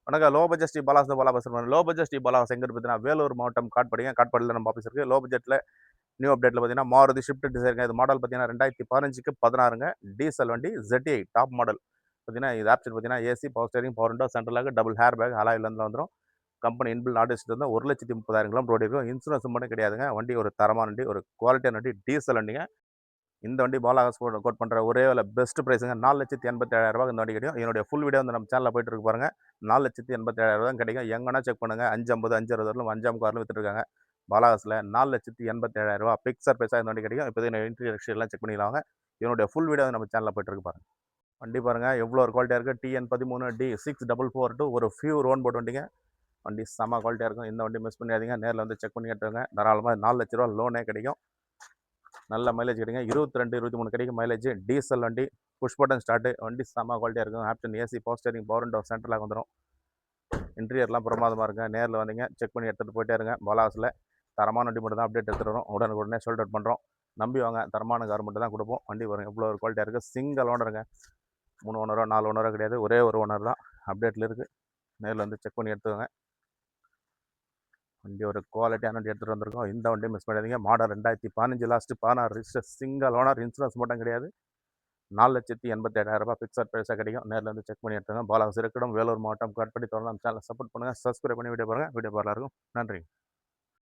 வணக்கம். Low budget Sri Bala's Bala பேசுகிறேன். Low budget Sri Bala's எங்கே பார்த்தீங்கன்னா வேலூர் மாவட்டம் காட்பாடிங்க. காட்பாடியில் நம்ம ஆஃபீஸ் இருக்குது. லோ பட்ஜெட்டில் நியூ அப்டேட்டில் பார்த்தீங்கன்னா மாருதி ஷிஃப்ட் டிசைருங்க. இது மாடல் பார்த்தீங்கன்னா 2015க்கு 16ங்க. டீசல் வண்டி ZI டாப் மாடல் பார்த்தீங்கன்னா இது ஆப்ஷன் பார்த்தீங்கன்னா AC, power steering, power window, சென்ட்ரலாக டபுள் ஹேர் பேக் அலாயிலேருந்து வந்துடும். கம்பெனி இன்பில் ஆர்டிஸ்ட் வந்து 1,30,30,000 கிலோமீட்டர் ஓடி இருக்கும். இன்சூரன்ஸ் மட்டும் கிடையாதுங்க. வண்டி ஒரு தரமான வண்டி, ஒரு குவாலிட்டியான வண்டி, டீசல் வண்டிங்க. இந்த வண்டி பாலாகாஸ் கோட் பண்ணுற ஒரே பெஸ்ட் ப்ரைஸுங்க. 4,87,000 இந்த வண்டி கிடைக்கும். என்னுடைய ஃபுல் வீடியோ வந்து நம்ம சேனலில் போயிட்டு இருக்கு பாருங்க. 4,87,000 தான் கிடைக்கும். எங்கன்னா செக் பண்ணுங்க. 550, 560, 5,50 வித்துருக்காங்க. பாலாகாஸில் 4,87,000 பிக்சர் பைசா இந்த வண்டி கிடைக்கும். இப்போ இன்டீரியர் எக்ஸ்டீரியர்லாம் செக் பண்ணிடலாங்க. என்னுடைய ஃபுல் வீடியோ நம்ம சேனலில் போயிட்டு இருக்கு பாருங்க. வண்டி பாருங்க எவ்வளோ ஒரு குவாலிட்டியாக இருக்குது. TN13D6442 ஒரு ஃபியூர் ஓன் போர்ட் வண்டிங்க. வண்டி செம்ம குவாலிட்டியாக இருக்கும். இந்த வண்டி மிஸ் பண்ணிடாதீங்க. நேரில் வந்து செக் பண்ணி எடுத்துங்க. தாராளமாக 4 லட்ச ரூபா லோனே கிடைக்கும். நல்ல மைலேஜ் கிடைக்கும். 22, 23 கிடைக்கும் மைலேஜ். டீசல் வண்டி, புஷ் பட்டன் ஸ்டார்ட், வண்டி செம்ம குவாலிட்டியாக இருக்கும். Option AC, power steering, power window, சென்ட்ரலாக வந்துடும். இன்டீரியர்லாம் பிரமாதமாக இருக்குங்க. நேரில் வந்தீங்க செக் பண்ணி எடுத்துகிட்டு போயிட்டே இருங்க. பாலாஸில் தரமான வண்டி மட்டும் தான் அப்டேட் எடுத்துகிட்டு வரும். உடனே சோல்ட் அவுட் பண்ணுறோம். நம்பி வாங்க. தரமான கார் மட்டும் தான் கொடுப்போம். வண்டி வரும் எவ்வளோ ஒரு குவாலிட்டியாக இருக்குது. சிங்கிள் ஓனருங்க. 3 ஓனரோ 4 ஓனரோ கிடையாது. ஒரே ஒரு ஓனர் தான் அப்டேட்டில் இருக்குது. நேரில் வந்து செக் பண்ணி எடுத்துக்கோங்க. வண்டி ஒரு குவாலிட்டியான வண்டி எடுத்துகிட்டு வந்திருக்கோம். இந்த வண்டி மிஸ் பண்ணாதீங்க. Model 2015 last 16 register, single owner, insurance மட்டும் கிடையாது. 4,87,000 பிக்சர் ப்ரைஸாக கிடைக்கும். நேரில் வந்து செக் பண்ணி எடுத்துங்க. பாலாஸ் இருக்கட்டும், வேலூர் மாவட்டம் காட்பாடி. தொடர்ந்து நம்ம சேனலை சப்போர்ட் பண்ணுங்கள். சப்ஸ்கிரைப் பண்ணி வீடியோ பாருங்கள். வீடியோ பாருங்கள். நன்றி.